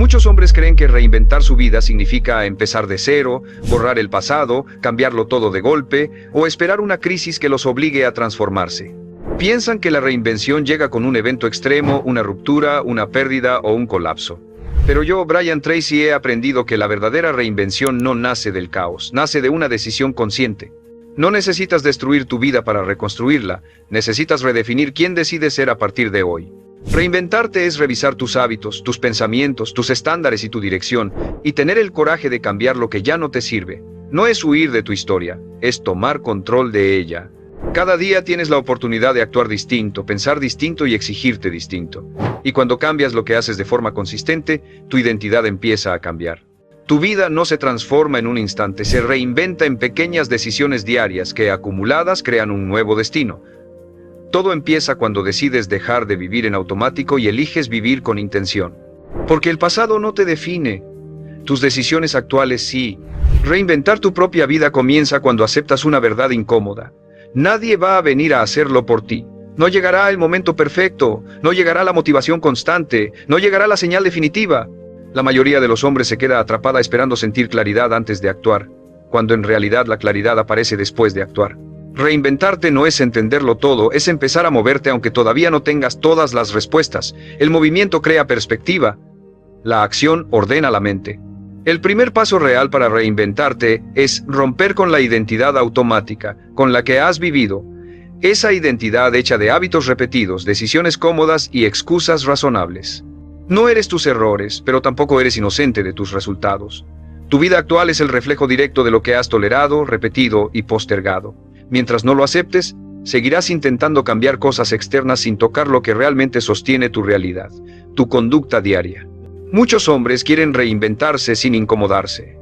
Muchos hombres creen que reinventar su vida significa empezar de cero, borrar el pasado, cambiarlo todo de golpe o esperar una crisis que los obligue a transformarse. Piensan que la reinvención llega con un evento extremo, una ruptura, una pérdida o un colapso. Pero yo, Brian Tracy, he aprendido que la verdadera reinvención no nace del caos, nace de una decisión consciente. No necesitas destruir tu vida para reconstruirla, necesitas redefinir quién decides ser a partir de hoy. Reinventarte es revisar tus hábitos, tus pensamientos, tus estándares y tu dirección, y tener el coraje de cambiar lo que ya no te sirve. No es huir de tu historia, es tomar control de ella. Cada día tienes la oportunidad de actuar distinto, pensar distinto y exigirte distinto. Y cuando cambias lo que haces de forma consistente, tu identidad empieza a cambiar. Tu vida no se transforma en un instante, se reinventa en pequeñas decisiones diarias que, acumuladas, crean un nuevo destino. Todo empieza cuando decides dejar de vivir en automático y eliges vivir con intención. Porque el pasado no te define. Tus decisiones actuales sí. Reinventar tu propia vida comienza cuando aceptas una verdad incómoda. Nadie va a venir a hacerlo por ti. No llegará el momento perfecto, no llegará la motivación constante, no llegará la señal definitiva. La mayoría de los hombres se queda atrapada esperando sentir claridad antes de actuar, cuando en realidad la claridad aparece después de actuar. Reinventarte no es entenderlo todo, es empezar a moverte aunque todavía no tengas todas las respuestas. El movimiento crea perspectiva. La acción ordena la mente. El primer paso real para reinventarte es romper con la identidad automática, con la que has vivido. Esa identidad hecha de hábitos repetidos, decisiones cómodas y excusas razonables. No eres tus errores, pero tampoco eres inocente de tus resultados. Tu vida actual es el reflejo directo de lo que has tolerado, repetido y postergado. Mientras no lo aceptes, seguirás intentando cambiar cosas externas sin tocar lo que realmente sostiene tu realidad, tu conducta diaria. Muchos hombres quieren reinventarse sin incomodarse.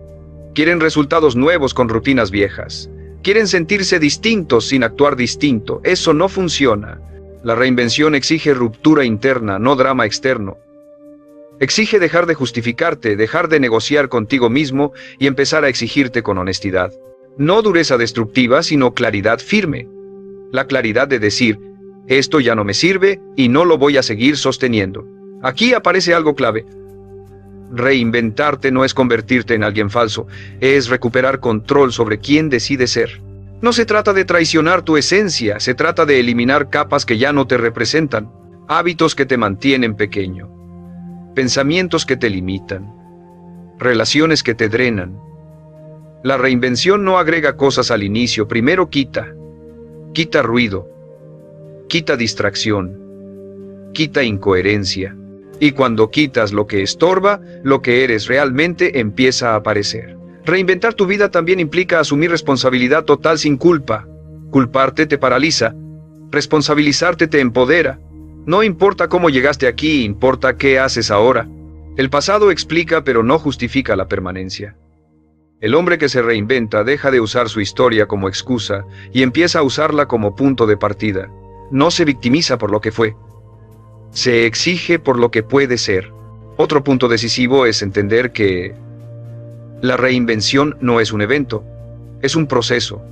Quieren resultados nuevos con rutinas viejas. Quieren sentirse distintos sin actuar distinto. Eso no funciona. La reinvención exige ruptura interna, no drama externo. Exige dejar de justificarte, dejar de negociar contigo mismo y empezar a exigirte con honestidad. No dureza destructiva, sino claridad firme. La claridad de decir, esto ya no me sirve y no lo voy a seguir sosteniendo. Aquí aparece algo clave. Reinventarte no es convertirte en alguien falso, es recuperar control sobre quién decides ser. No se trata de traicionar tu esencia, se trata de eliminar capas que ya no te representan, hábitos que te mantienen pequeño, pensamientos que te limitan, relaciones que te drenan. La reinvención no agrega cosas al inicio, primero quita ruido, quita distracción, quita incoherencia. Y cuando quitas lo que estorba, lo que eres realmente empieza a aparecer. Reinventar tu vida también implica asumir responsabilidad total sin culpa. Culparte te paraliza, responsabilizarte te empodera. No importa cómo llegaste aquí, importa qué haces ahora. El pasado explica pero no justifica la permanencia. El hombre que se reinventa deja de usar su historia como excusa y empieza a usarla como punto de partida. No se victimiza por lo que fue. Se exige por lo que puede ser. Otro punto decisivo es entender que la reinvención no es un evento, es un proceso.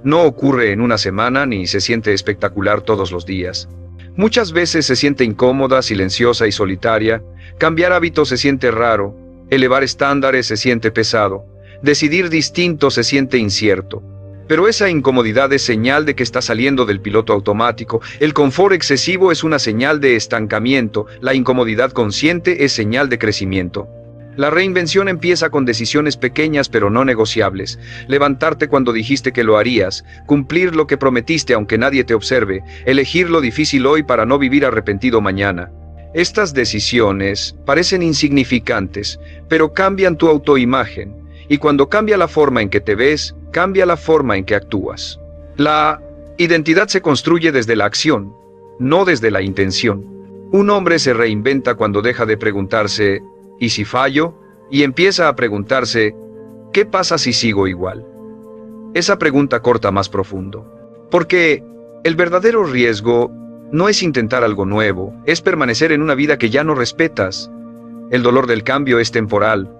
No ocurre en una semana ni se siente espectacular todos los días. Muchas veces se siente incómoda, silenciosa y solitaria. Cambiar hábitos se siente raro. Elevar estándares se siente pesado. Decidir distinto se siente incierto. Pero esa incomodidad es señal de que está saliendo del piloto automático. El confort excesivo es una señal de estancamiento. La incomodidad consciente es señal de crecimiento. La reinvención empieza con decisiones pequeñas pero no negociables. Levantarte cuando dijiste que lo harías. Cumplir lo que prometiste aunque nadie te observe. Elegir lo difícil hoy para no vivir arrepentido mañana. Estas decisiones parecen insignificantes, pero cambian tu autoimagen. Y cuando cambia la forma en que te ves, cambia la forma en que actúas. La identidad se construye desde la acción, no desde la intención. Un hombre se reinventa cuando deja de preguntarse, ¿y si fallo? Y empieza a preguntarse, ¿qué pasa si sigo igual? Esa pregunta corta más profundo. Porque el verdadero riesgo no es intentar algo nuevo, es permanecer en una vida que ya no respetas. El dolor del cambio es temporal.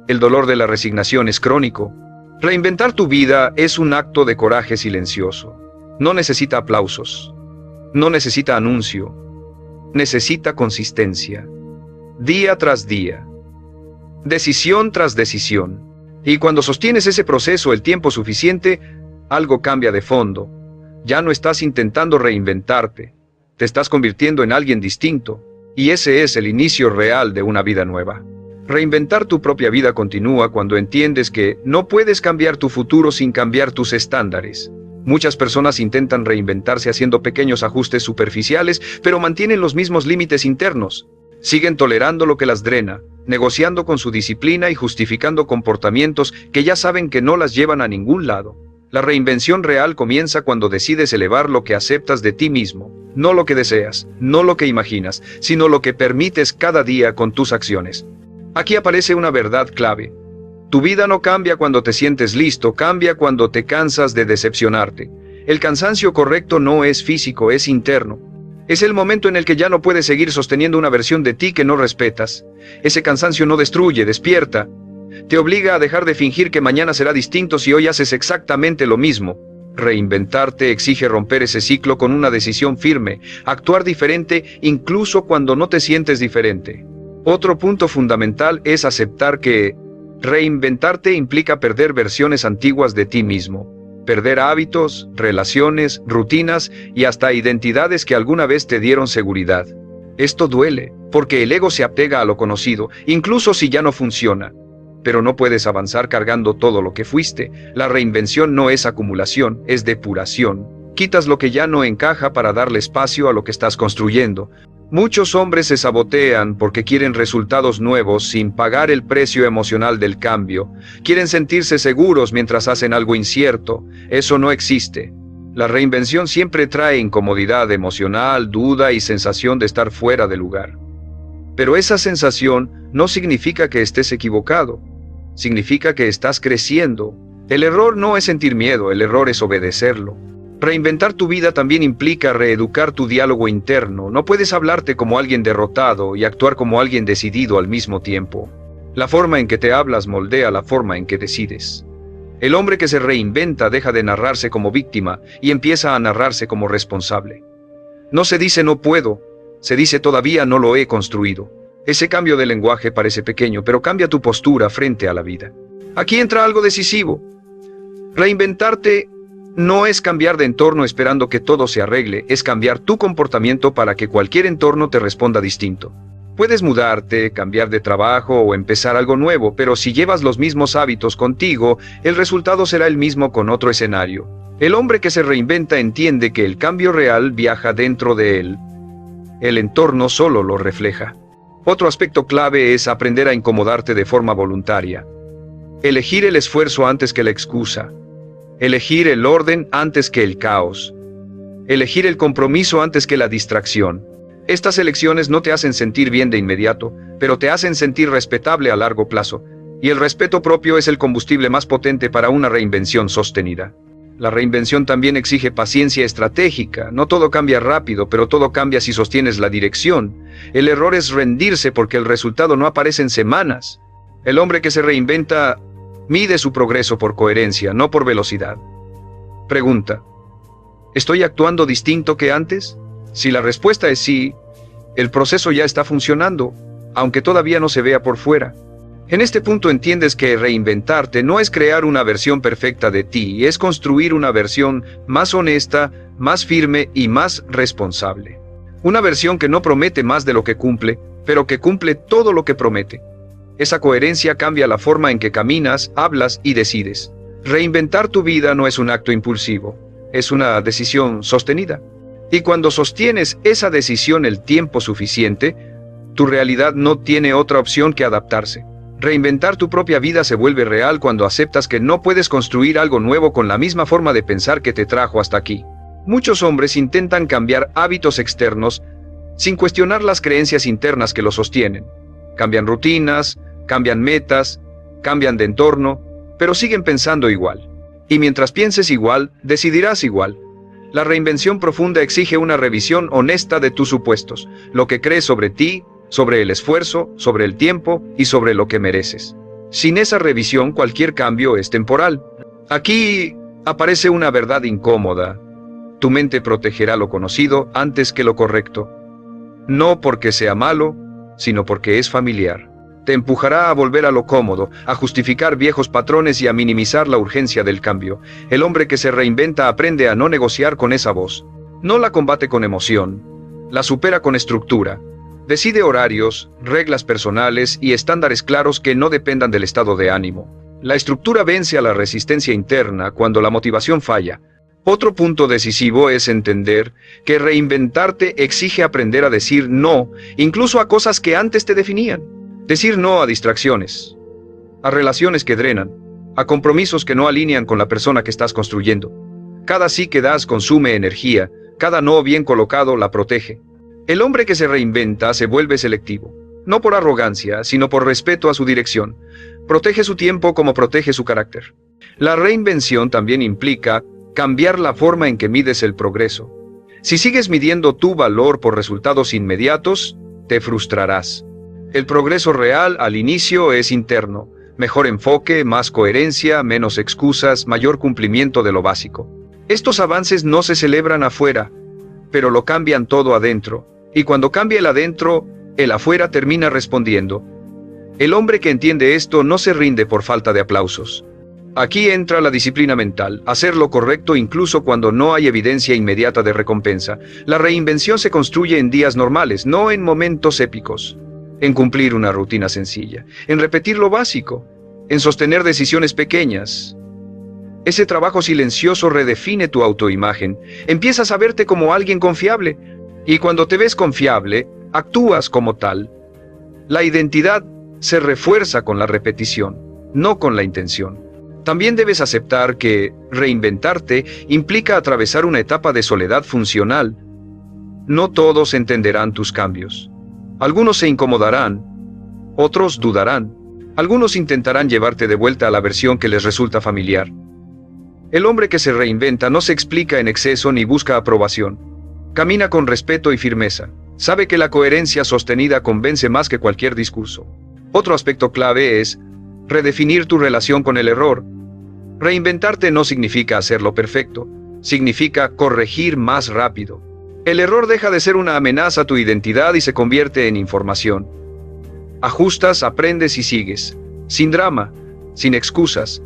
El dolor de la resignación es crónico. Reinventar tu vida es un acto de coraje silencioso. No necesita aplausos. No necesita anuncio. Necesita consistencia. día tras día, decisión tras decisión. Y cuando sostienes ese proceso el tiempo suficiente, algo cambia de fondo. Ya no estás intentando reinventarte, te estás convirtiendo en alguien distinto, y ese es el inicio real de una vida nueva. Reinventar tu propia vida continúa cuando entiendes que no puedes cambiar tu futuro sin cambiar tus estándares. Muchas personas intentan reinventarse haciendo pequeños ajustes superficiales, pero mantienen los mismos límites internos. Siguen tolerando lo que las drena, negociando con su disciplina y justificando comportamientos que ya saben que no las llevan a ningún lado. La reinvención real comienza cuando decides elevar lo que aceptas de ti mismo, no lo que deseas, no lo que imaginas, sino lo que permites cada día con tus acciones. Aquí aparece una verdad clave. Tu vida no cambia cuando te sientes listo, cambia cuando te cansas de decepcionarte. El cansancio correcto no es físico, es interno. Es el momento en el que ya no puedes seguir sosteniendo una versión de ti que no respetas. Ese cansancio no destruye, despierta. Te obliga a dejar de fingir que mañana será distinto si hoy haces exactamente lo mismo. Reinventarte exige romper ese ciclo con una decisión firme, actuar diferente incluso cuando no te sientes diferente. Otro punto fundamental es aceptar que reinventarte implica perder versiones antiguas de ti mismo. Perder hábitos, relaciones, rutinas y hasta identidades que alguna vez te dieron seguridad. Esto duele, porque el ego se apega a lo conocido, incluso si ya no funciona. Pero no puedes avanzar cargando todo lo que fuiste. La reinvención no es acumulación, es depuración. Quitas lo que ya no encaja para darle espacio a lo que estás construyendo. Muchos hombres se sabotean porque quieren resultados nuevos sin pagar el precio emocional del cambio. Quieren sentirse seguros mientras hacen algo incierto. Eso no existe. La reinvención siempre trae incomodidad emocional, duda y sensación de estar fuera de lugar. Pero esa sensación no significa que estés equivocado. Significa que estás creciendo. El error no es sentir miedo, el error es obedecerlo. Reinventar tu vida también implica reeducar tu diálogo interno. No puedes hablarte como alguien derrotado y actuar como alguien decidido al mismo tiempo. La forma en que te hablas moldea la forma en que decides. El hombre que se reinventa deja de narrarse como víctima y empieza a narrarse como responsable. No se dice no puedo, se dice todavía no lo he construido. Ese cambio de lenguaje parece pequeño, pero cambia tu postura frente a la vida. Aquí entra algo decisivo. Reinventarte no es cambiar de entorno esperando que todo se arregle, es cambiar tu comportamiento para que cualquier entorno te responda distinto. Puedes mudarte, cambiar de trabajo o empezar algo nuevo, pero si llevas los mismos hábitos contigo, el resultado será el mismo con otro escenario. El hombre que se reinventa entiende que el cambio real viaja dentro de él. El entorno solo lo refleja. Otro aspecto clave es aprender a incomodarte de forma voluntaria. Elegir el esfuerzo antes que la excusa. Elegir el orden antes que el caos. Elegir el compromiso antes que la distracción. Estas elecciones no te hacen sentir bien de inmediato, pero te hacen sentir respetable a largo plazo. Y el respeto propio es el combustible más potente para una reinvención sostenida. La reinvención también exige paciencia estratégica. No todo cambia rápido, pero todo cambia si sostienes la dirección. El error es rendirse porque el resultado no aparece en semanas. El hombre que se reinventa mide su progreso por coherencia, no por velocidad. Pregunta: ¿estoy actuando distinto que antes? Si la respuesta es sí, el proceso ya está funcionando, aunque todavía no se vea por fuera. En este punto entiendes que reinventarte no es crear una versión perfecta de ti, es construir una versión más honesta, más firme y más responsable. Una versión que no promete más de lo que cumple, pero que cumple todo lo que promete. Esa coherencia cambia la forma en que caminas, hablas y decides. Reinventar tu vida no es un acto impulsivo, es una decisión sostenida. Y cuando sostienes esa decisión el tiempo suficiente, tu realidad no tiene otra opción que adaptarse. Reinventar tu propia vida se vuelve real cuando aceptas que no puedes construir algo nuevo con la misma forma de pensar que te trajo hasta aquí. Muchos hombres intentan cambiar hábitos externos sin cuestionar las creencias internas que los sostienen. Cambian rutinas, cambian metas, cambian de entorno, pero siguen pensando igual. Y mientras pienses igual, decidirás igual. La reinvención profunda exige una revisión honesta de tus supuestos, lo que crees sobre ti, sobre el esfuerzo, sobre el tiempo y sobre lo que mereces. Sin esa revisión, cualquier cambio es temporal. Aquí aparece una verdad incómoda. Tu mente protegerá lo conocido antes que lo correcto. No porque sea malo, sino porque es familiar. Te empujará a volver a lo cómodo, a justificar viejos patrones y a minimizar la urgencia del cambio. El hombre que se reinventa aprende a no negociar con esa voz. No la combate con emoción, la supera con estructura. Decide horarios, reglas personales y estándares claros que no dependan del estado de ánimo. La estructura vence a la resistencia interna cuando la motivación falla. Otro punto decisivo es entender que reinventarte exige aprender a decir no, incluso a cosas que antes te definían. Decir no a distracciones, a relaciones que drenan, a compromisos que no alinean con la persona que estás construyendo. Cada sí que das consume energía, cada no bien colocado la protege. El hombre que se reinventa se vuelve selectivo, no por arrogancia, sino por respeto a su dirección. Protege su tiempo como protege su carácter. La reinvención también implica cambiar la forma en que mides el progreso. Si sigues midiendo tu valor por resultados inmediatos, te frustrarás. El progreso real al inicio es interno. Mejor enfoque, más coherencia, menos excusas, mayor cumplimiento de lo básico. Estos avances no se celebran afuera, pero lo cambian todo adentro. Y cuando cambia el adentro, el afuera termina respondiendo. El hombre que entiende esto no se rinde por falta de aplausos. Aquí entra la disciplina mental, hacer lo correcto incluso cuando no hay evidencia inmediata de recompensa. La reinvención se construye en días normales, no en momentos épicos. En cumplir una rutina sencilla, en repetir lo básico, en sostener decisiones pequeñas. Ese trabajo silencioso redefine tu autoimagen. Empiezas a verte como alguien confiable. Y cuando te ves confiable, actúas como tal. La identidad se refuerza con la repetición, no con la intención. También debes aceptar que reinventarte implica atravesar una etapa de soledad funcional. No todos entenderán tus cambios. Algunos se incomodarán, otros dudarán, algunos intentarán llevarte de vuelta a la versión que les resulta familiar. El hombre que se reinventa no se explica en exceso ni busca aprobación. Camina con respeto y firmeza. Sabe que la coherencia sostenida convence más que cualquier discurso. Otro aspecto clave es redefinir tu relación con el error. Reinventarte no significa hacerlo perfecto, significa corregir más rápido. El error deja de ser una amenaza a tu identidad y se convierte en información. Ajustas, aprendes y sigues. Sin drama, sin excusas.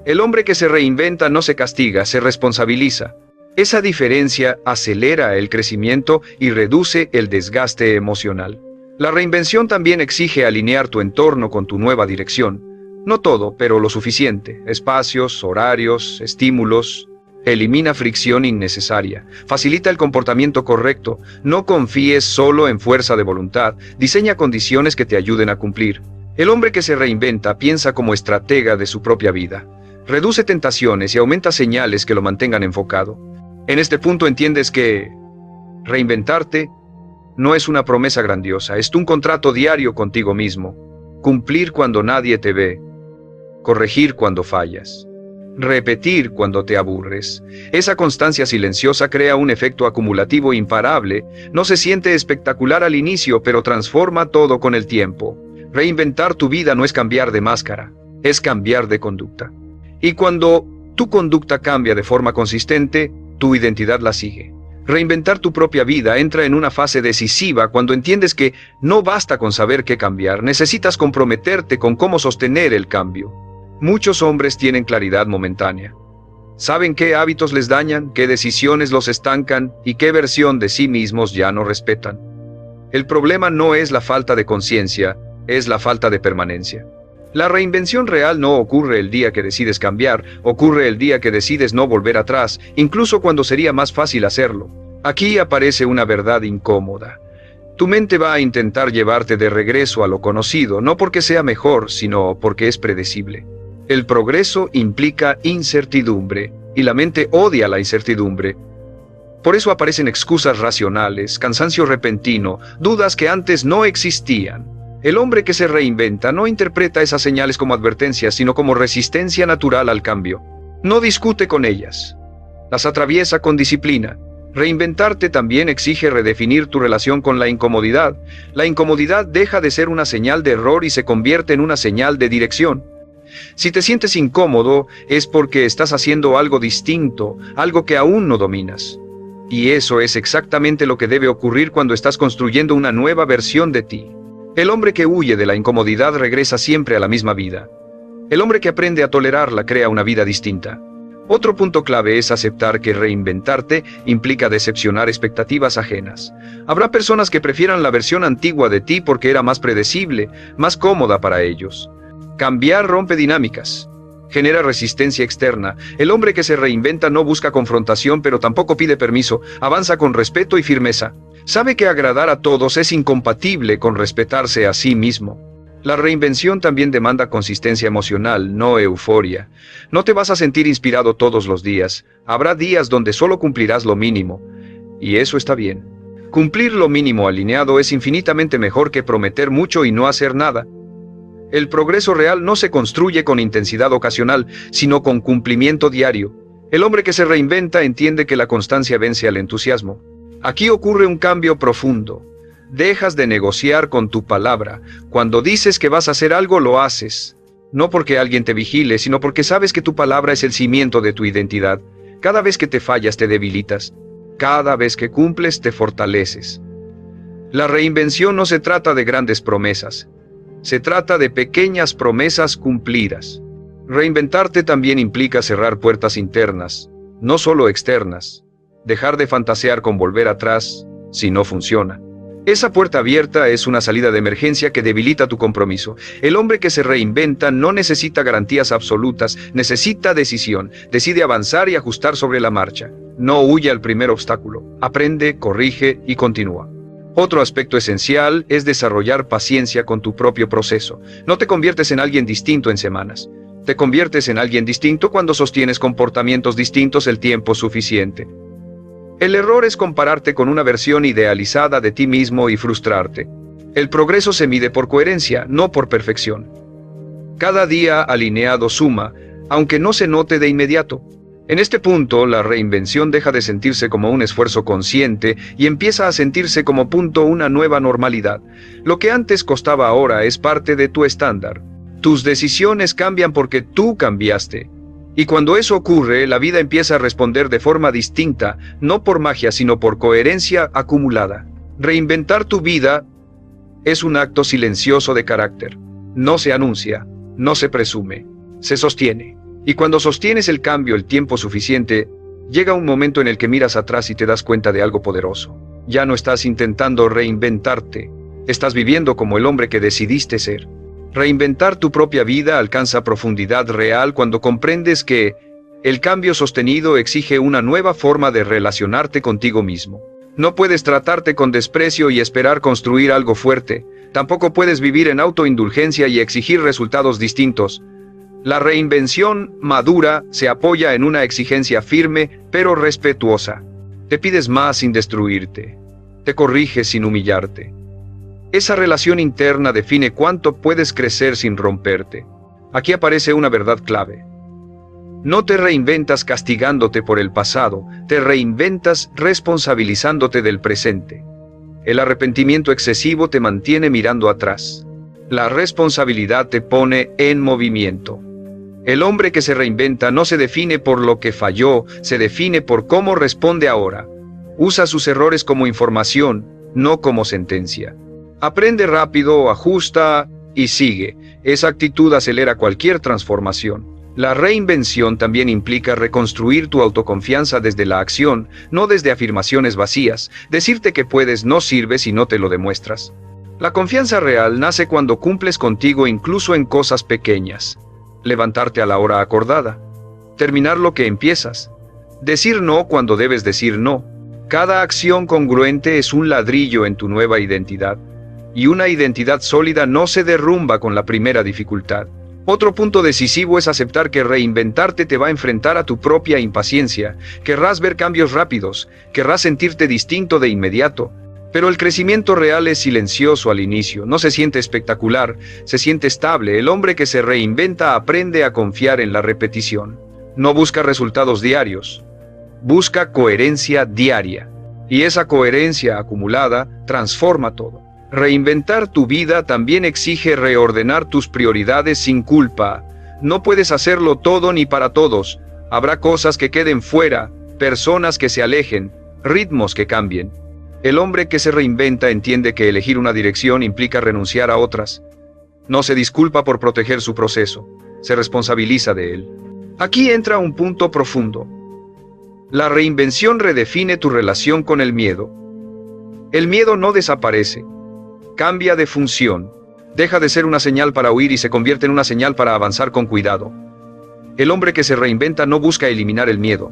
El hombre que se reinventa no se castiga, se responsabiliza. Esa diferencia acelera el crecimiento y reduce el desgaste emocional. La reinvención también exige alinear tu entorno con tu nueva dirección. No todo, pero lo suficiente. Espacios, horarios, estímulos. Elimina fricción innecesaria. Facilita el comportamiento correcto. No confíes solo en fuerza de voluntad. Diseña condiciones que te ayuden a cumplir. El hombre que se reinventa piensa como estratega de su propia vida. Reduce tentaciones y aumenta señales que lo mantengan enfocado. En este punto entiendes que reinventarte no es una promesa grandiosa, es un contrato diario contigo mismo. Cumplir cuando nadie te ve. Corregir cuando fallas. Repetir cuando te aburres. Esa constancia silenciosa crea un efecto acumulativo imparable. No se siente espectacular al inicio, pero transforma todo con el tiempo. Reinventar tu vida no es cambiar de máscara, es cambiar de conducta. Y cuando tu conducta cambia de forma consistente, tu identidad la sigue. Reinventar tu propia vida entra en una fase decisiva cuando entiendes que no basta con saber qué cambiar, necesitas comprometerte con cómo sostener el cambio. Muchos hombres tienen claridad momentánea. Saben qué hábitos les dañan, qué decisiones los estancan y qué versión de sí mismos ya no respetan. El problema no es la falta de conciencia, es la falta de permanencia. La reinvención real no ocurre el día que decides cambiar, ocurre el día que decides no volver atrás, incluso cuando sería más fácil hacerlo. Aquí aparece una verdad incómoda. Tu mente va a intentar llevarte de regreso a lo conocido, no porque sea mejor, sino porque es predecible. El progreso implica incertidumbre, y la mente odia la incertidumbre. Por eso aparecen excusas racionales, cansancio repentino, dudas que antes no existían. El hombre que se reinventa no interpreta esas señales como advertencias, sino como resistencia natural al cambio. No discute con ellas. Las atraviesa con disciplina. Reinventarte también exige redefinir tu relación con la incomodidad. La incomodidad deja de ser una señal de error y se convierte en una señal de dirección. Si te sientes incómodo, es porque estás haciendo algo distinto, algo que aún no dominas. Y eso es exactamente lo que debe ocurrir cuando estás construyendo una nueva versión de ti. El hombre que huye de la incomodidad regresa siempre a la misma vida. El hombre que aprende a tolerarla crea una vida distinta. Otro punto clave es aceptar que reinventarte implica decepcionar expectativas ajenas. Habrá personas que prefieran la versión antigua de ti porque era más predecible, más cómoda para ellos. Cambiar rompe dinámicas. Genera resistencia externa. El hombre que se reinventa no busca confrontación, pero tampoco pide permiso. Avanza con respeto y firmeza. Sabe que agradar a todos es incompatible con respetarse a sí mismo. La reinvención también demanda consistencia emocional, no euforia. No te vas a sentir inspirado todos los días. Habrá días donde solo cumplirás lo mínimo. Y eso está bien. Cumplir lo mínimo alineado es infinitamente mejor que prometer mucho y no hacer nada. El progreso real no se construye con intensidad ocasional, sino con cumplimiento diario. El hombre que se reinventa entiende que la constancia vence al entusiasmo. Aquí ocurre un cambio profundo. Dejas de negociar con tu palabra. Cuando dices que vas a hacer algo, lo haces. No porque alguien te vigile, sino porque sabes que tu palabra es el cimiento de tu identidad. Cada vez que te fallas, te debilitas. Cada vez que cumples, te fortaleces. La reinvención no se trata de grandes promesas. Se trata de pequeñas promesas cumplidas. Reinventarte también implica cerrar puertas internas, no solo externas. Dejar de fantasear con volver atrás si no funciona. Esa puerta abierta es una salida de emergencia que debilita tu compromiso. El hombre que se reinventa no necesita garantías absolutas, necesita decisión. Decide avanzar y ajustar sobre la marcha. No huye al primer obstáculo. Aprende, corrige y continúa. Otro aspecto esencial es desarrollar paciencia con tu propio proceso. No te conviertes en alguien distinto en semanas. Te conviertes en alguien distinto cuando sostienes comportamientos distintos el tiempo suficiente. El error es compararte con una versión idealizada de ti mismo y frustrarte. El progreso se mide por coherencia, no por perfección. Cada día alineado suma, aunque no se note de inmediato. En este punto, la reinvención deja de sentirse como un esfuerzo consciente y empieza a sentirse como una nueva normalidad. Lo que antes costaba ahora es parte de tu estándar. Tus decisiones cambian porque tú cambiaste. Y cuando eso ocurre, la vida empieza a responder de forma distinta, no por magia, sino por coherencia acumulada. Reinventar tu vida es un acto silencioso de carácter. No se anuncia, no se presume, se sostiene. Y cuando sostienes el cambio el tiempo suficiente, llega un momento en el que miras atrás y te das cuenta de algo poderoso. Ya no estás intentando reinventarte, estás viviendo como el hombre que decidiste ser. Reinventar tu propia vida alcanza profundidad real cuando comprendes que el cambio sostenido exige una nueva forma de relacionarte contigo mismo. No puedes tratarte con desprecio y esperar construir algo fuerte. Tampoco puedes vivir en autoindulgencia y exigir resultados distintos. La reinvención madura se apoya en una exigencia firme pero respetuosa. Te pides más sin destruirte. Te corriges sin humillarte. Esa relación interna define cuánto puedes crecer sin romperte. Aquí aparece una verdad clave. No te reinventas castigándote por el pasado, te reinventas responsabilizándote del presente. El arrepentimiento excesivo te mantiene mirando atrás. La responsabilidad te pone en movimiento. El hombre que se reinventa no se define por lo que falló, se define por cómo responde ahora. Usa sus errores como información, no como sentencia. Aprende rápido, ajusta y sigue. Esa actitud acelera cualquier transformación. La reinvención también implica reconstruir tu autoconfianza desde la acción, no desde afirmaciones vacías. Decirte que puedes no sirve si no te lo demuestras. La confianza real nace cuando cumples contigo incluso en cosas pequeñas. Levantarte a la hora acordada. Terminar lo que empiezas. Decir no cuando debes decir no. Cada acción congruente es un ladrillo en tu nueva identidad. Y una identidad sólida no se derrumba con la primera dificultad. Otro punto decisivo es aceptar que reinventarte te va a enfrentar a tu propia impaciencia. Querrás ver cambios rápidos, querrás sentirte distinto de inmediato. Pero el crecimiento real es silencioso al inicio, no se siente espectacular, se siente estable. El hombre que se reinventa aprende a confiar en la repetición. No busca resultados diarios, busca coherencia diaria. Y esa coherencia acumulada transforma todo. Reinventar tu vida también exige reordenar tus prioridades sin culpa. No puedes hacerlo todo ni para todos. Habrá cosas que queden fuera, personas que se alejen, ritmos que cambien. El hombre que se reinventa entiende que elegir una dirección implica renunciar a otras. No se disculpa por proteger su proceso, se responsabiliza de él. Aquí entra un punto profundo. La reinvención redefine tu relación con el miedo. El miedo no desaparece, cambia de función. Deja de ser una señal para huir y se convierte en una señal para avanzar con cuidado. El hombre que se reinventa no busca eliminar el miedo.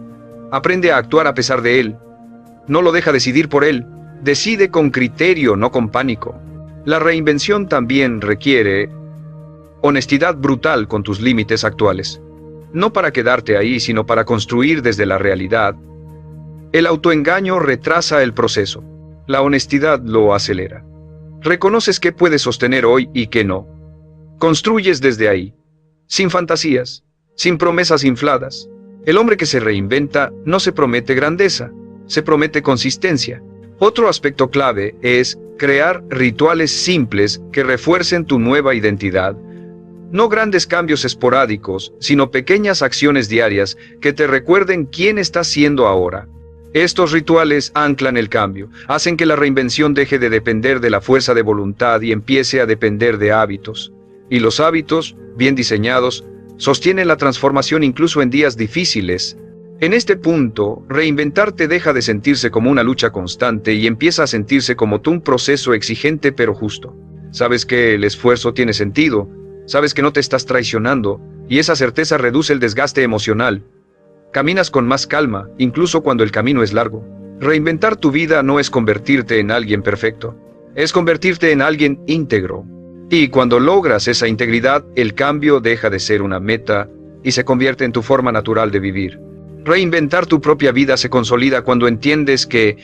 Aprende a actuar a pesar de él. No lo deja decidir por él. Decide con criterio, no con pánico. La reinvención también requiere honestidad brutal con tus límites actuales. No para quedarte ahí, sino para construir desde la realidad. El autoengaño retrasa el proceso. La honestidad lo acelera. Reconoces qué puedes sostener hoy y qué no. Construyes desde ahí, sin fantasías, sin promesas infladas. El hombre que se reinventa no se promete grandeza, se promete consistencia. Otro aspecto clave es crear rituales simples que refuercen tu nueva identidad. No grandes cambios esporádicos, sino pequeñas acciones diarias que te recuerden quién estás siendo ahora. Estos rituales anclan el cambio, hacen que la reinvención deje de depender de la fuerza de voluntad y empiece a depender de hábitos. Y los hábitos, bien diseñados, sostienen la transformación incluso en días difíciles. En este punto, reinventarte deja de sentirse como una lucha constante y empieza a sentirse como un proceso exigente pero justo. Sabes que el esfuerzo tiene sentido, sabes que no te estás traicionando, y esa certeza reduce el desgaste emocional. Caminas con más calma, incluso cuando el camino es largo. Reinventar tu vida no es convertirte en alguien perfecto, es convertirte en alguien íntegro. Y cuando logras esa integridad, el cambio deja de ser una meta y se convierte en tu forma natural de vivir. Reinventar tu propia vida se consolida cuando entiendes que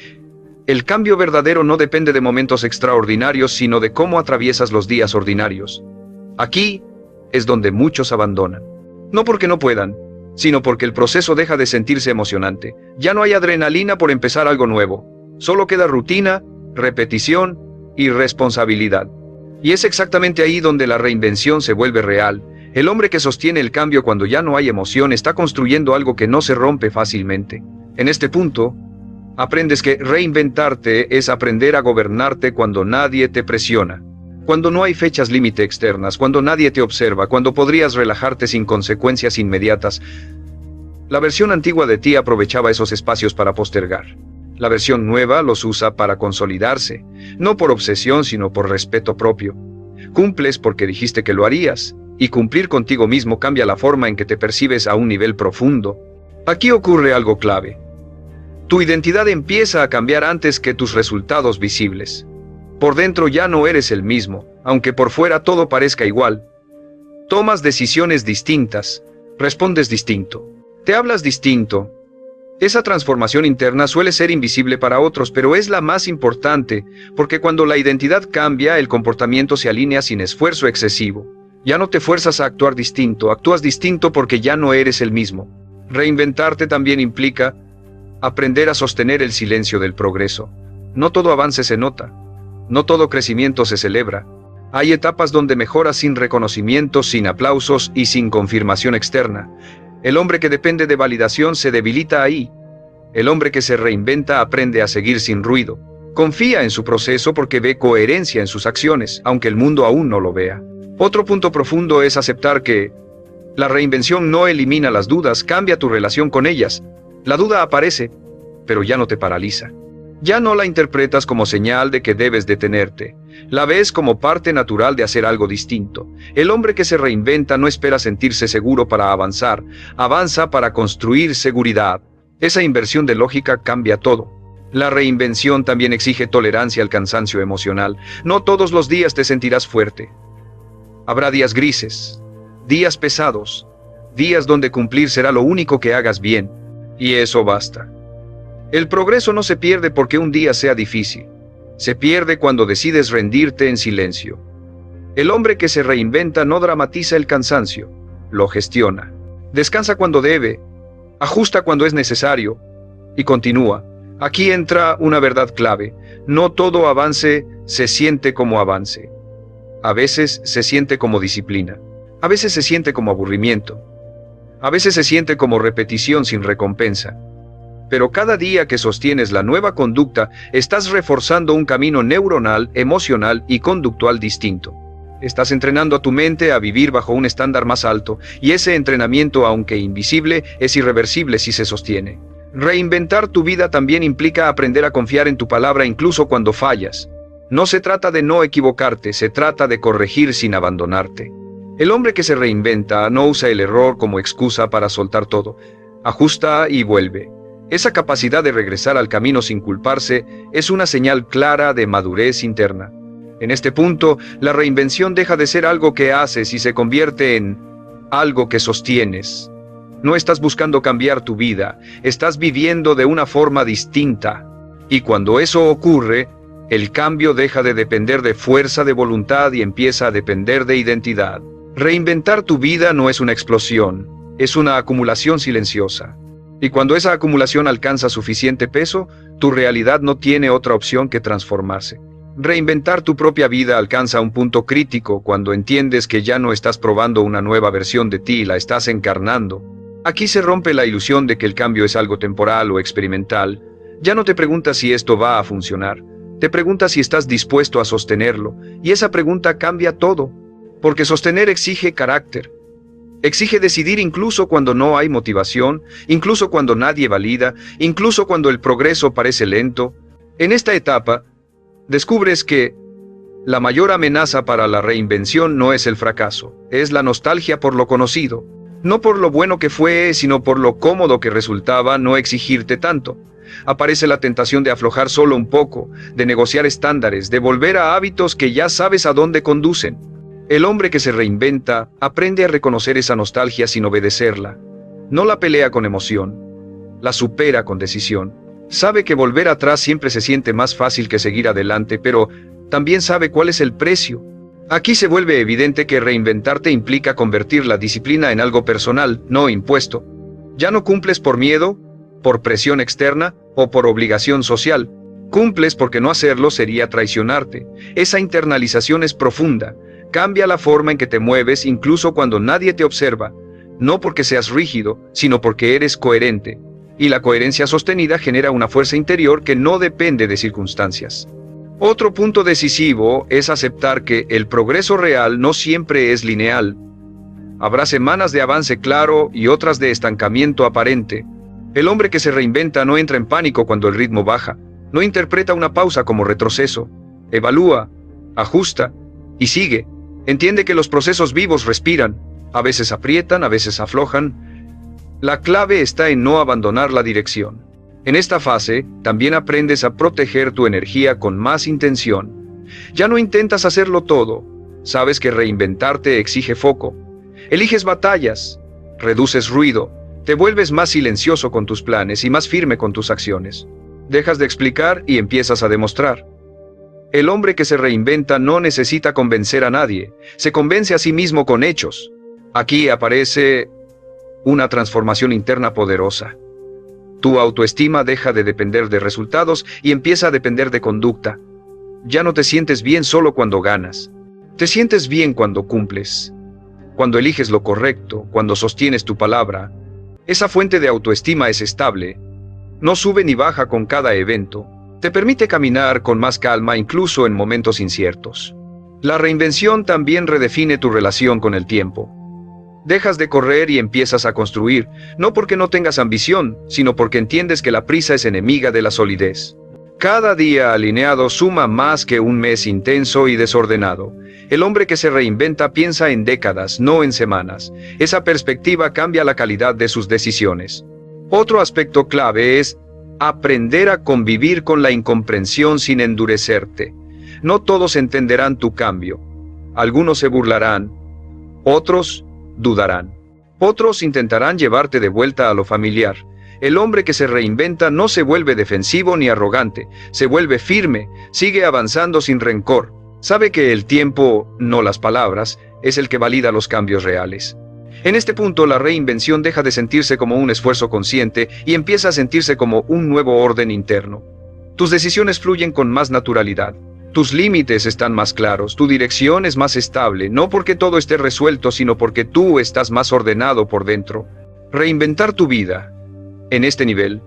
el cambio verdadero no depende de momentos extraordinarios, sino de cómo atraviesas los días ordinarios. Aquí es donde muchos abandonan. No porque no puedan, sino porque el proceso deja de sentirse emocionante. Ya no hay adrenalina por empezar algo nuevo. Solo queda rutina, repetición y responsabilidad. Y es exactamente ahí donde la reinvención se vuelve real. El hombre que sostiene el cambio cuando ya no hay emoción está construyendo algo que no se rompe fácilmente. En este punto, aprendes que reinventarte es aprender a gobernarte cuando nadie te presiona. Cuando no hay fechas límite externas, cuando nadie te observa, cuando podrías relajarte sin consecuencias inmediatas. La versión antigua de ti aprovechaba esos espacios para postergar. La versión nueva los usa para consolidarse, no por obsesión sino por respeto propio. Cumples porque dijiste que lo harías, y cumplir contigo mismo cambia la forma en que te percibes a un nivel profundo. Aquí ocurre algo clave. Tu identidad empieza a cambiar antes que tus resultados visibles. Por dentro ya no eres el mismo, aunque por fuera todo parezca igual. Tomas decisiones distintas, respondes distinto, te hablas distinto. Esa transformación interna suele ser invisible para otros, pero es la más importante, porque cuando la identidad cambia, el comportamiento se alinea sin esfuerzo excesivo. Ya no te fuerzas a actuar distinto, actúas distinto porque ya no eres el mismo. Reinventarte también implica aprender a sostener el silencio del progreso. No todo avance se nota. No todo crecimiento se celebra. Hay etapas donde mejoras sin reconocimiento, sin aplausos y sin confirmación externa. El hombre que depende de validación se debilita ahí. El hombre que se reinventa aprende a seguir sin ruido. Confía en su proceso porque ve coherencia en sus acciones, aunque el mundo aún no lo vea. Otro punto profundo es aceptar que la reinvención no elimina las dudas, cambia tu relación con ellas. La duda aparece, pero ya no te paraliza. Ya no la interpretas como señal de que debes detenerte. La ves como parte natural de hacer algo distinto. El hombre que se reinventa no espera sentirse seguro para avanzar, avanza para construir seguridad. Esa inversión de lógica cambia todo. La reinvención también exige tolerancia al cansancio emocional. No todos los días te sentirás fuerte. Habrá días grises, días pesados, días donde cumplir será lo único que hagas bien. Y eso basta. El progreso no se pierde porque un día sea difícil. Se pierde cuando decides rendirte en silencio. El hombre que se reinventa no dramatiza el cansancio, lo gestiona. Descansa cuando debe, ajusta cuando es necesario y continúa. Aquí entra una verdad clave. No todo avance se siente como avance. A veces se siente como disciplina. A veces se siente como aburrimiento. A veces se siente como repetición sin recompensa. Pero cada día que sostienes la nueva conducta, estás reforzando un camino neuronal, emocional y conductual distinto. Estás entrenando a tu mente a vivir bajo un estándar más alto, y ese entrenamiento, aunque invisible, es irreversible si se sostiene. Reinventar tu vida también implica aprender a confiar en tu palabra incluso cuando fallas. No se trata de no equivocarte, se trata de corregir sin abandonarte. El hombre que se reinventa no usa el error como excusa para soltar todo. Ajusta y vuelve. Esa capacidad de regresar al camino sin culparse es una señal clara de madurez interna. En este punto, la reinvención deja de ser algo que haces y se convierte en algo que sostienes. No estás buscando cambiar tu vida, estás viviendo de una forma distinta. Y cuando eso ocurre, el cambio deja de depender de fuerza de voluntad y empieza a depender de identidad. Reinventar tu vida no es una explosión, es una acumulación silenciosa. Y cuando esa acumulación alcanza suficiente peso, tu realidad no tiene otra opción que transformarse. Reinventar tu propia vida alcanza un punto crítico cuando entiendes que ya no estás probando una nueva versión de ti, la estás encarnando. Aquí se rompe la ilusión de que el cambio es algo temporal o experimental. Ya no te preguntas si esto va a funcionar, te preguntas si estás dispuesto a sostenerlo, y esa pregunta cambia todo, porque sostener exige carácter. Exige decidir incluso cuando no hay motivación, incluso cuando nadie valida, incluso cuando el progreso parece lento. En esta etapa, descubres que la mayor amenaza para la reinvención no es el fracaso, es la nostalgia por lo conocido. No por lo bueno que fue, sino por lo cómodo que resultaba no exigirte tanto. Aparece la tentación de aflojar solo un poco, de negociar estándares, de volver a hábitos que ya sabes a dónde conducen. El hombre que se reinventa aprende a reconocer esa nostalgia sin obedecerla. No la pelea con emoción, la supera con decisión. Sabe que volver atrás siempre se siente más fácil que seguir adelante, pero también sabe cuál es el precio. Aquí se vuelve evidente que reinventarte implica convertir la disciplina en algo personal, no impuesto. Ya no cumples por miedo, por presión externa o por obligación social. Cumples porque no hacerlo sería traicionarte. Esa internalización es profunda. Cambia la forma en que te mueves incluso cuando nadie te observa. No porque seas rígido, sino porque eres coherente. Y la coherencia sostenida genera una fuerza interior que no depende de circunstancias. Otro punto decisivo es aceptar que el progreso real no siempre es lineal. Habrá semanas de avance claro y otras de estancamiento aparente. El hombre que se reinventa no entra en pánico cuando el ritmo baja, no interpreta una pausa como retroceso, evalúa, ajusta y sigue. Entiende que los procesos vivos respiran, a veces aprietan, a veces aflojan. La clave está en no abandonar la dirección. En esta fase, también aprendes a proteger tu energía con más intención. Ya no intentas hacerlo todo. Sabes que reinventarte exige foco. Eliges batallas, reduces ruido, te vuelves más silencioso con tus planes y más firme con tus acciones. Dejas de explicar y empiezas a demostrar. El hombre que se reinventa no necesita convencer a nadie, se convence a sí mismo con hechos. Aquí aparece una transformación interna poderosa. Tu autoestima deja de depender de resultados y empieza a depender de conducta. Ya no te sientes bien solo cuando ganas. Te sientes bien cuando cumples. Cuando eliges lo correcto, cuando sostienes tu palabra. Esa fuente de autoestima es estable. No sube ni baja con cada evento. Te permite caminar con más calma incluso en momentos inciertos. La reinvención también redefine tu relación con el tiempo. Dejas de correr y empiezas a construir, no porque no tengas ambición, sino porque entiendes que la prisa es enemiga de la solidez. Cada día alineado suma más que un mes intenso y desordenado. El hombre que se reinventa piensa en décadas, no en semanas. Esa perspectiva cambia la calidad de sus decisiones. Otro aspecto clave es aprender a convivir con la incomprensión sin endurecerte. No todos entenderán tu cambio. Algunos se burlarán, otros dudarán. Otros intentarán llevarte de vuelta a lo familiar. El hombre que se reinventa no se vuelve defensivo ni arrogante, se vuelve firme, sigue avanzando sin rencor. Sabe que el tiempo, no las palabras, es el que valida los cambios reales. En este punto, la reinvención deja de sentirse como un esfuerzo consciente y empieza a sentirse como un nuevo orden interno. Tus decisiones fluyen con más naturalidad. Tus límites están más claros, tu dirección es más estable, no porque todo esté resuelto, sino porque tú estás más ordenado por dentro. Reinventar tu vida, en este nivel,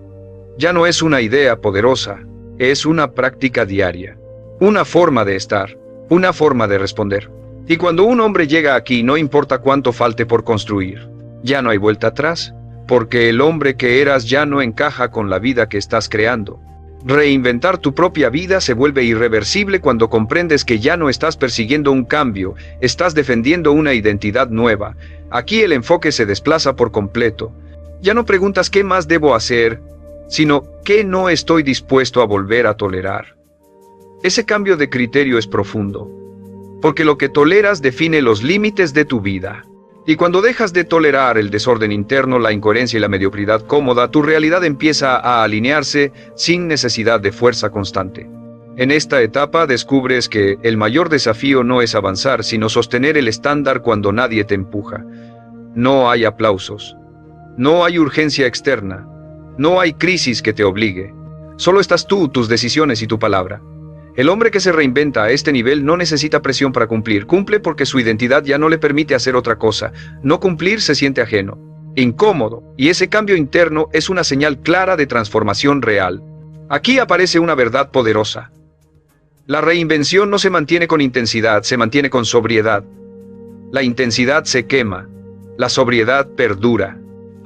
Ya no es una idea poderosa, es una práctica diaria, una forma de estar, una forma de responder. Y cuando un hombre llega aquí, no importa cuánto falte por construir, ya no hay vuelta atrás, porque el hombre que eras ya no encaja con la vida que estás creando. Reinventar tu propia vida se vuelve irreversible cuando comprendes que ya no estás persiguiendo un cambio, estás defendiendo una identidad nueva. Aquí el enfoque se desplaza por completo. Ya no preguntas qué más debo hacer, sino qué no estoy dispuesto a volver a tolerar. Ese cambio de criterio es profundo, porque lo que toleras define los límites de tu vida. Y cuando dejas de tolerar el desorden interno, la incoherencia y la mediocridad cómoda, tu realidad empieza a alinearse sin necesidad de fuerza constante. En esta etapa descubres que el mayor desafío no es avanzar, sino sostener el estándar cuando nadie te empuja. No hay aplausos. No hay urgencia externa. No hay crisis que te obligue. Solo estás tú, tus decisiones y tu palabra. El hombre que se reinventa a este nivel no necesita presión para cumplir. Cumple porque su identidad ya no le permite hacer otra cosa. No cumplir se siente ajeno, incómodo, y ese cambio interno es una señal clara de transformación real. Aquí aparece una verdad poderosa. La reinvención no se mantiene con intensidad, se mantiene con sobriedad. La intensidad se quema, la sobriedad perdura.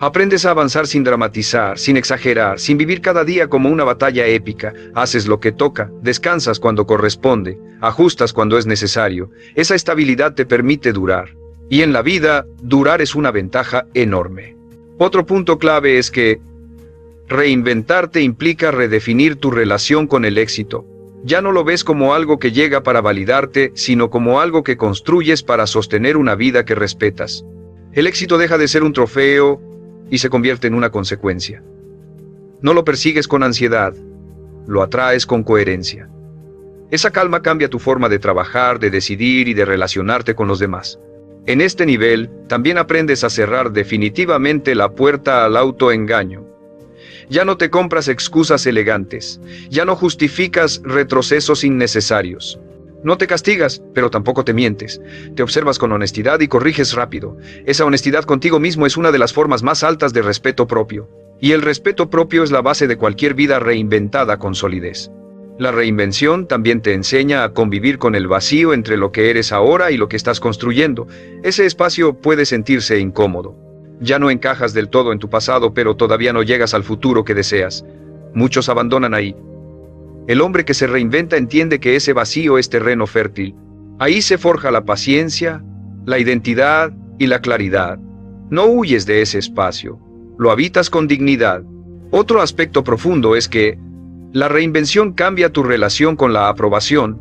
Aprendes a avanzar sin dramatizar, sin exagerar, sin vivir cada día como una batalla épica. Haces lo que toca, descansas cuando corresponde, ajustas cuando es necesario. Esa estabilidad te permite durar. Y en la vida, durar es una ventaja enorme. Otro punto clave es que reinventarte implica redefinir tu relación con el éxito. Ya no lo ves como algo que llega para validarte, sino como algo que construyes para sostener una vida que respetas. El éxito deja de ser un trofeo y se convierte en una consecuencia. No lo persigues con ansiedad, lo atraes con coherencia. Esa calma cambia tu forma de trabajar, de decidir y de relacionarte con los demás. En este nivel, también aprendes a cerrar definitivamente la puerta al autoengaño. Ya no te compras excusas elegantes, ya no justificas retrocesos innecesarios. No te castigas, pero tampoco te mientes. Te observas con honestidad y corriges rápido. Esa honestidad contigo mismo es una de las formas más altas de respeto propio. Y el respeto propio es la base de cualquier vida reinventada con solidez. La reinvención también te enseña a convivir con el vacío entre lo que eres ahora y lo que estás construyendo. Ese espacio puede sentirse incómodo. Ya no encajas del todo en tu pasado, pero todavía no llegas al futuro que deseas. Muchos abandonan ahí. El hombre que se reinventa entiende que ese vacío es terreno fértil. Ahí se forja la paciencia, la identidad y la claridad. No huyes de ese espacio, lo habitas con dignidad. Otro aspecto profundo es que la reinvención cambia tu relación con la aprobación.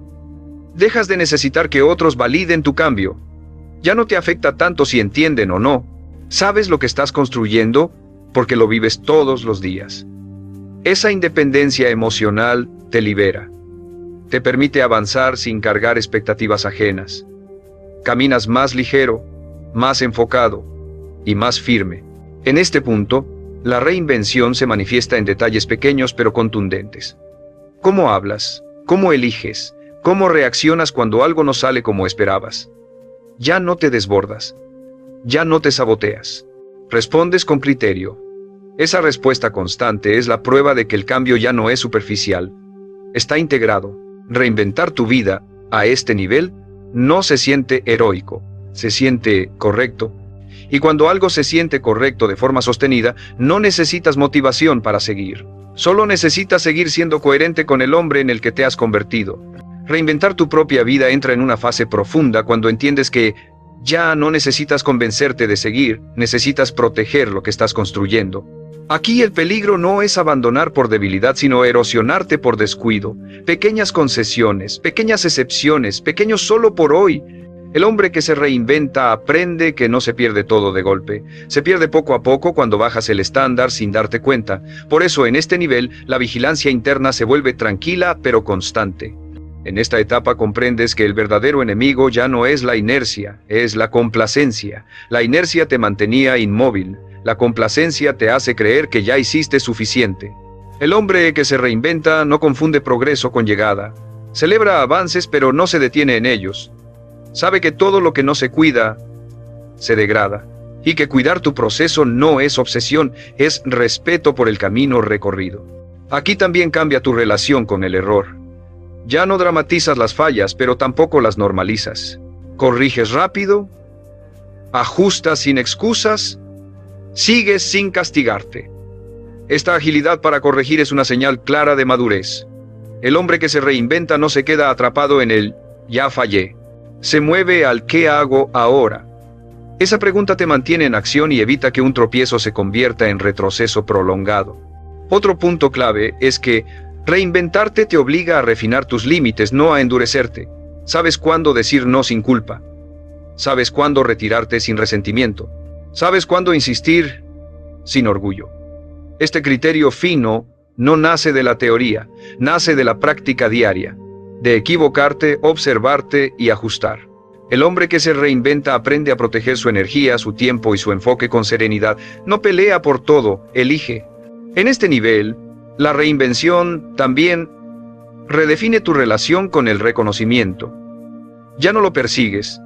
Dejas de necesitar que otros validen tu cambio. Ya no te afecta tanto si entienden o no. Sabes lo que estás construyendo porque lo vives todos los días. Esa independencia emocional te libera. Te permite avanzar sin cargar expectativas ajenas. Caminas más ligero, más enfocado y más firme. En este punto, la reinvención se manifiesta en detalles pequeños pero contundentes. ¿Cómo hablas? ¿Cómo eliges? ¿Cómo reaccionas cuando algo no sale como esperabas? Ya no te desbordas. Ya no te saboteas. Respondes con criterio. Esa respuesta constante es la prueba de que el cambio ya no es superficial. Está integrado. Reinventar tu vida a este nivel no se siente heroico, se siente correcto. Y cuando algo se siente correcto de forma sostenida, no necesitas motivación para seguir. Solo necesitas seguir siendo coherente con el hombre en el que te has convertido. Reinventar tu propia vida entra en una fase profunda cuando entiendes que ya no necesitas convencerte de seguir, necesitas proteger lo que estás construyendo. Aquí el peligro no es abandonar por debilidad, sino erosionarte por descuido. Pequeñas concesiones, pequeñas excepciones, pequeños solo por hoy. El hombre que se reinventa aprende que no se pierde todo de golpe. Se pierde poco a poco cuando bajas el estándar sin darte cuenta. Por eso, en este nivel, la vigilancia interna se vuelve tranquila pero constante. En esta etapa comprendes que el verdadero enemigo ya no es la inercia, es la complacencia. La inercia te mantenía inmóvil. La complacencia te hace creer que ya hiciste suficiente. El hombre que se reinventa no confunde progreso con llegada. Celebra avances pero no se detiene en ellos. Sabe que todo lo que no se cuida, se degrada. Y que cuidar tu proceso no es obsesión, es respeto por el camino recorrido. Aquí también cambia tu relación con el error. Ya no dramatizas las fallas, pero tampoco las normalizas. Corriges rápido, ajustas sin excusas, sigues sin castigarte. Esta agilidad para corregir es una señal clara de madurez. El hombre que se reinventa no se queda atrapado en el "ya fallé". Se mueve al "¿qué hago ahora?". Esa pregunta te mantiene en acción y evita que un tropiezo se convierta en retroceso prolongado. Otro punto clave es que reinventarte te obliga a refinar tus límites, no a endurecerte. Sabes cuándo decir no sin culpa. Sabes cuándo retirarte sin resentimiento. Sabes cuándo insistir sin orgullo. Este criterio fino no nace de la teoría, nace de la práctica diaria, de equivocarte, observarte y ajustar. El hombre que se reinventa aprende a proteger su energía, su tiempo y su enfoque con serenidad. No pelea por todo, elige. En este nivel, la reinvención también redefine tu relación con el reconocimiento. Ya no lo persigues,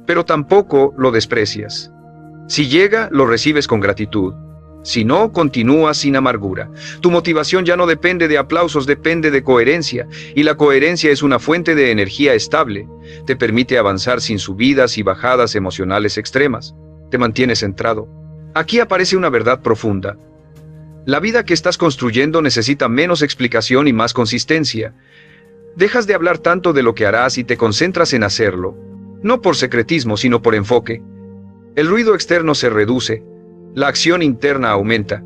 pero tampoco lo desprecias. Si llega, lo recibes con gratitud. Si no, continúa sin amargura. Tu motivación ya no depende de aplausos, depende de coherencia. Y la coherencia es una fuente de energía estable. Te permite avanzar sin subidas y bajadas emocionales extremas. Te mantiene centrado. Aquí aparece una verdad profunda. La vida que estás construyendo necesita menos explicación y más consistencia. Dejas de hablar tanto de lo que harás y te concentras en hacerlo. No por secretismo, sino por enfoque. El ruido externo se reduce. La acción interna aumenta.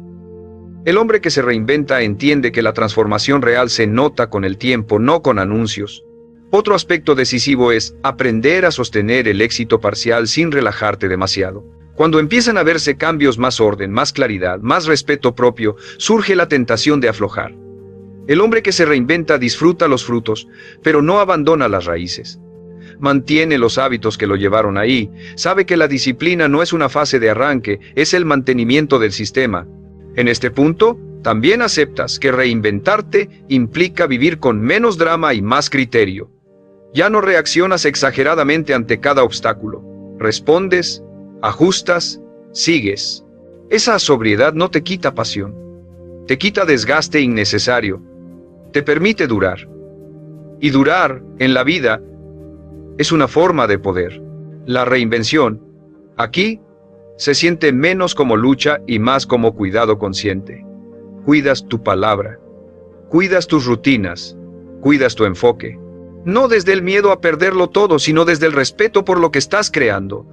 El hombre que se reinventa entiende que la transformación real se nota con el tiempo, no con anuncios. Otro aspecto decisivo es aprender a sostener el éxito parcial sin relajarte demasiado. Cuando empiezan a verse cambios, más orden, más claridad, más respeto propio, surge la tentación de aflojar. El hombre que se reinventa disfruta los frutos, pero no abandona las raíces. Mantiene los hábitos que lo llevaron ahí. Sabe que la disciplina no es una fase de arranque, es el mantenimiento del sistema. En este punto, también aceptas que reinventarte implica vivir con menos drama y más criterio. Ya no reaccionas exageradamente ante cada obstáculo. Respondes, ajustas, sigues. Esa sobriedad no te quita pasión. Te quita desgaste innecesario. Te permite durar. Y durar, en la vida, es una forma de poder. La reinvención, aquí, se siente menos como lucha y más como cuidado consciente. Cuidas tu palabra. Cuidas tus rutinas. Cuidas tu enfoque. No desde el miedo a perderlo todo, sino desde el respeto por lo que estás creando.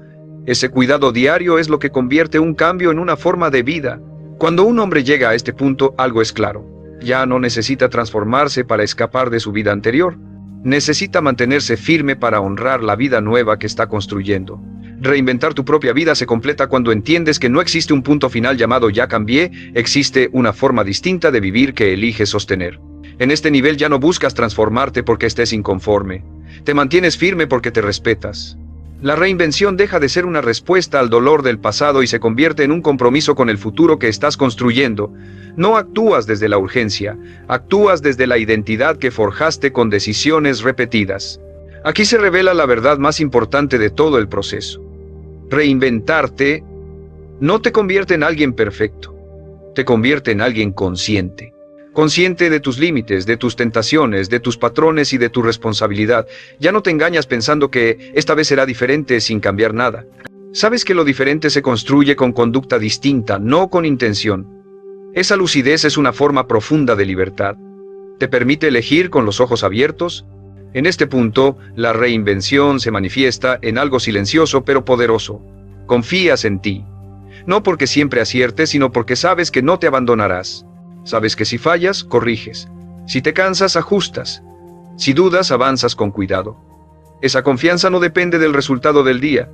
Ese cuidado diario es lo que convierte un cambio en una forma de vida. Cuando un hombre llega a este punto, algo es claro. Ya no necesita transformarse para escapar de su vida anterior. Necesita mantenerse firme para honrar la vida nueva que está construyendo. Reinventar tu propia vida se completa cuando entiendes que no existe un punto final llamado "ya cambié", existe una forma distinta de vivir que eliges sostener. En este nivel ya no buscas transformarte porque estés inconforme. Te mantienes firme porque te respetas. La reinvención deja de ser una respuesta al dolor del pasado y se convierte en un compromiso con el futuro que estás construyendo. No actúas desde la urgencia, actúas desde la identidad que forjaste con decisiones repetidas. Aquí se revela la verdad más importante de todo el proceso. Reinventarte no te convierte en alguien perfecto, te convierte en alguien consciente. Consciente de tus límites, de tus tentaciones, de tus patrones y de tu responsabilidad. Ya no te engañas pensando que esta vez será diferente sin cambiar nada. Sabes que lo diferente se construye con conducta distinta, no con intención. Esa lucidez es una forma profunda de libertad. Te permite elegir con los ojos abiertos. En este punto, la reinvención se manifiesta en algo silencioso pero poderoso. Confías en ti. No porque siempre aciertes, sino porque sabes que no te abandonarás. Sabes que si fallas, corriges. Si te cansas, ajustas. Si dudas, avanzas con cuidado. Esa confianza no depende del resultado del día.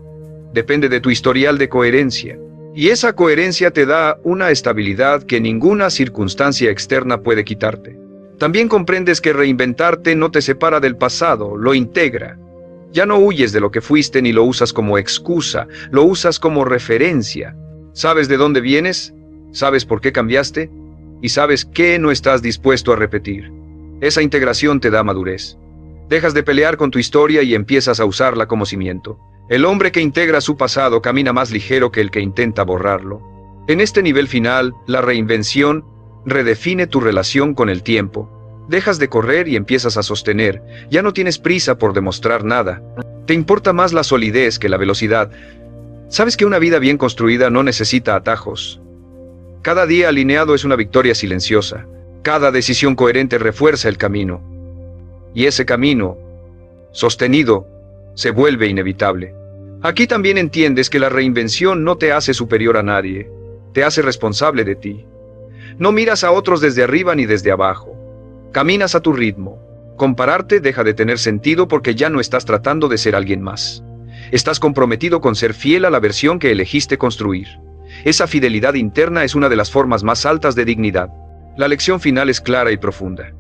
Depende de tu historial de coherencia. Y esa coherencia te da una estabilidad que ninguna circunstancia externa puede quitarte. También comprendes que reinventarte no te separa del pasado, lo integra. Ya no huyes de lo que fuiste ni lo usas como excusa, lo usas como referencia. ¿Sabes de dónde vienes? ¿Sabes por qué cambiaste? Y sabes qué no estás dispuesto a repetir. Esa integración te da madurez. Dejas de pelear con tu historia y empiezas a usarla como cimiento. El hombre que integra su pasado camina más ligero que el que intenta borrarlo. En este nivel final, la reinvención Redefine tu relación con el tiempo. Dejas de correr y empiezas a sostener. Ya no tienes prisa por demostrar nada. Te importa más la solidez que la velocidad. Sabes que una vida bien construida no necesita atajos. Cada día alineado es una victoria silenciosa. Cada decisión coherente refuerza el camino. Y ese camino, sostenido, se vuelve inevitable. Aquí también entiendes que la reinvención no te hace superior a nadie, te hace responsable de ti. No miras a otros desde arriba ni desde abajo. Caminas a tu ritmo. Compararte deja de tener sentido porque ya no estás tratando de ser alguien más. Estás comprometido con ser fiel a la versión que elegiste construir. Esa fidelidad interna es una de las formas más altas de dignidad. La lección final es clara y profunda.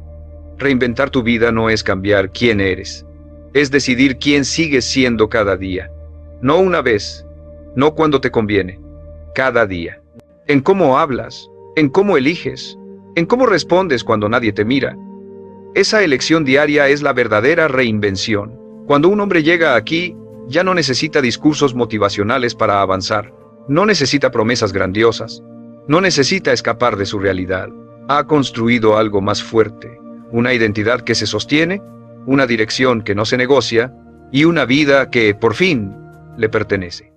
Reinventar tu vida no es cambiar quién eres. Es decidir quién sigues siendo cada día. No una vez, no cuando te conviene, cada día. En cómo hablas, en cómo eliges, en cómo respondes cuando nadie te mira. Esa elección diaria es la verdadera reinvención. Cuando un hombre llega aquí, ya no necesita discursos motivacionales para avanzar. No necesita promesas grandiosas. No necesita escapar de su realidad. Ha construido algo más fuerte. Una identidad que se sostiene, una dirección que no se negocia y una vida que, por fin, le pertenece.